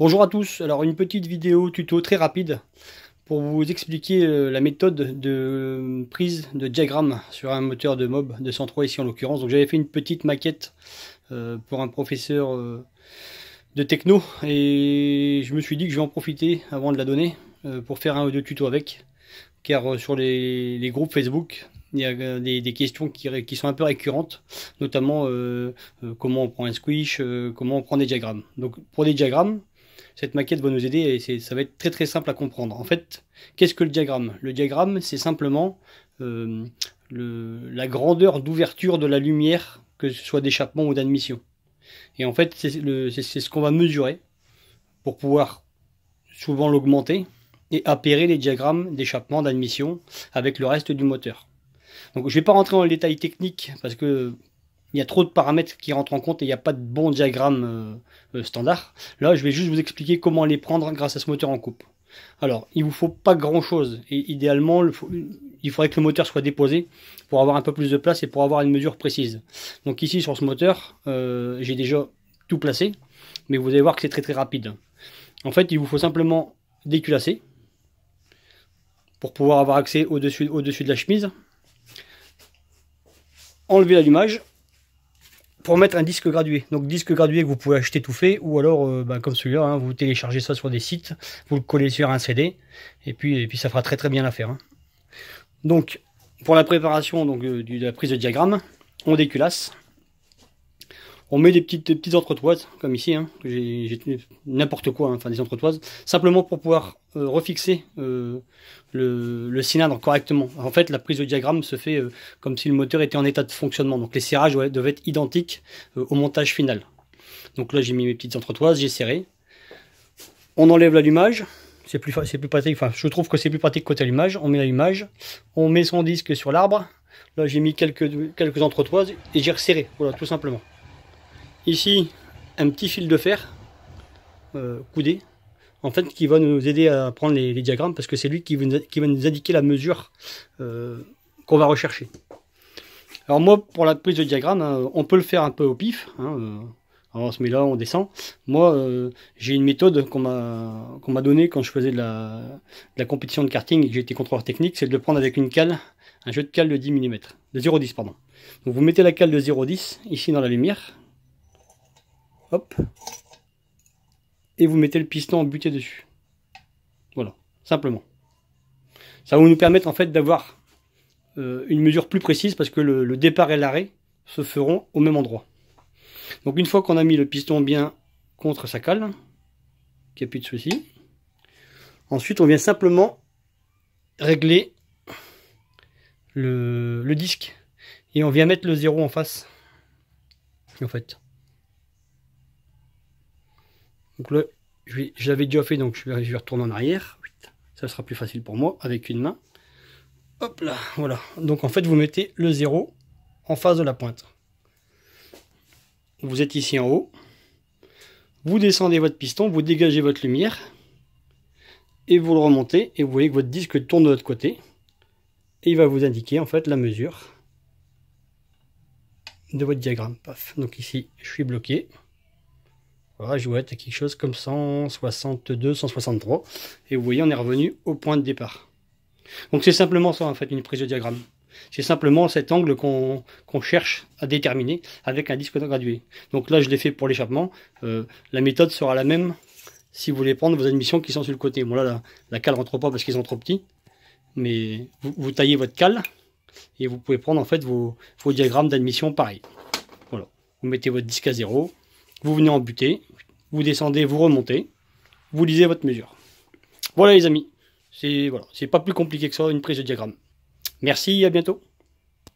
Bonjour à tous, alors une petite vidéo tuto très rapide pour vous expliquer la méthode de prise de diagramme sur un moteur de Mob 203 ici en l'occurrence. Donc j'avais fait une petite maquette pour un professeur de techno et je me suis dit que je vais en profiter avant de la donner pour faire un ou deux tutos avec, car sur les groupes Facebook il y a des questions qui sont un peu récurrentes, notamment comment on prend un squish, comment on prend des diagrammes. Donc pour des diagrammes, cette maquette va nous aider et ça va être très simple à comprendre. En fait, qu'est-ce que le diagramme? Le diagramme, c'est simplement la grandeur d'ouverture de la lumière, que ce soit d'échappement ou d'admission. Et en fait, c'est ce qu'on va mesurer pour pouvoir souvent l'augmenter et appairer les diagrammes d'échappement, d'admission avec le reste du moteur. Donc je ne vais pas rentrer dans le détail technique parce que il y a trop de paramètres qui rentrent en compte et il n'y a pas de bon diagramme standard. Là, je vais juste vous expliquer comment les prendre grâce à ce moteur en coupe. Alors, il ne vous faut pas grand chose. Et idéalement, il faudrait que le moteur soit déposé pour avoir un peu plus de place et pour avoir une mesure précise. Donc ici, sur ce moteur, j'ai déjà tout placé. Mais vous allez voir que c'est très rapide. En fait, il vous faut simplement déculasser pour pouvoir avoir accès au-dessus de la chemise. Enlever l'allumage pour mettre un disque gradué. Donc disque gradué que vous pouvez acheter tout fait, ou alors comme celui-là, hein, vous téléchargez ça sur des sites, vous le collez sur un CD, et puis ça fera très bien l'affaire. Hein. Donc pour la préparation de la prise de diagramme, on déculasse, on met des petites entretoises, comme ici, hein, j'ai n'importe quoi, hein, enfin des entretoises, simplement pour pouvoir refixer le cylindre correctement. En fait, la prise de diagramme se fait comme si le moteur était en état de fonctionnement. Donc les serrages doivent être identiques au montage final. Donc là, j'ai mis mes petites entretoises, j'ai serré. On enlève l'allumage. C'est plus pratique. Enfin, je trouve que c'est plus pratique côté allumage. On met l'allumage. On met son disque sur l'arbre. Là, j'ai mis quelques entretoises et j'ai resserré. Voilà, tout simplement. Ici, un petit fil de fer coudé, en fait, qui va nous aider à prendre les diagrammes, parce que c'est lui qui va nous indiquer la mesure qu'on va rechercher. Alors moi, pour la prise de diagramme, on peut le faire un peu au pif. Hein, alors on se met là, on descend. Moi, j'ai une méthode qu'on m'a donnée quand je faisais de la compétition de karting et que j'étais contrôleur technique, c'est de le prendre avec une cale, un jeu de cale de 10 mm, de 0,10 pardon. Donc vous mettez la cale de 0,10 ici dans la lumière. Hop, et vous mettez le piston embuté dessus. Voilà, simplement. Ça va nous permettre en fait d'avoir une mesure plus précise, parce que le départ et l'arrêt se feront au même endroit. Donc une fois qu'on a mis le piston bien contre sa cale, qu'il n'y a plus de souci, ensuite on vient simplement régler le disque et on vient mettre le 0 en face. En fait. Donc là, je l'avais déjà fait, donc je vais retourner en arrière. Ça sera plus facile pour moi avec une main. Hop là, voilà. Donc en fait, vous mettez le 0 en face de la pointe. Vous êtes ici en haut. Vous descendez votre piston, vous dégagez votre lumière. Et vous le remontez. Et vous voyez que votre disque tourne de l'autre côté. Et il va vous indiquer en fait la mesure de votre diagramme. Paf. Donc ici, je suis bloqué. Voilà, je dois être à quelque chose comme 162, 163. Et vous voyez, on est revenu au point de départ. Donc c'est simplement ça, en fait, une prise de diagramme. C'est simplement cet angle qu'on cherche à déterminer avec un disque gradué. Donc là, je l'ai fait pour l'échappement. La méthode sera la même si vous voulez prendre vos admissions qui sont sur le côté. Bon là, la cale ne rentre pas parce qu'ils sont trop petits. Mais vous taillez votre cale et vous pouvez prendre en fait vos diagrammes d'admission pareil. Voilà. Vous mettez votre disque à 0. Vous venez en buter, vous descendez, vous remontez, vous lisez votre mesure. Voilà les amis, c'est pas plus compliqué que ça, une prise de diagramme. Merci, à bientôt.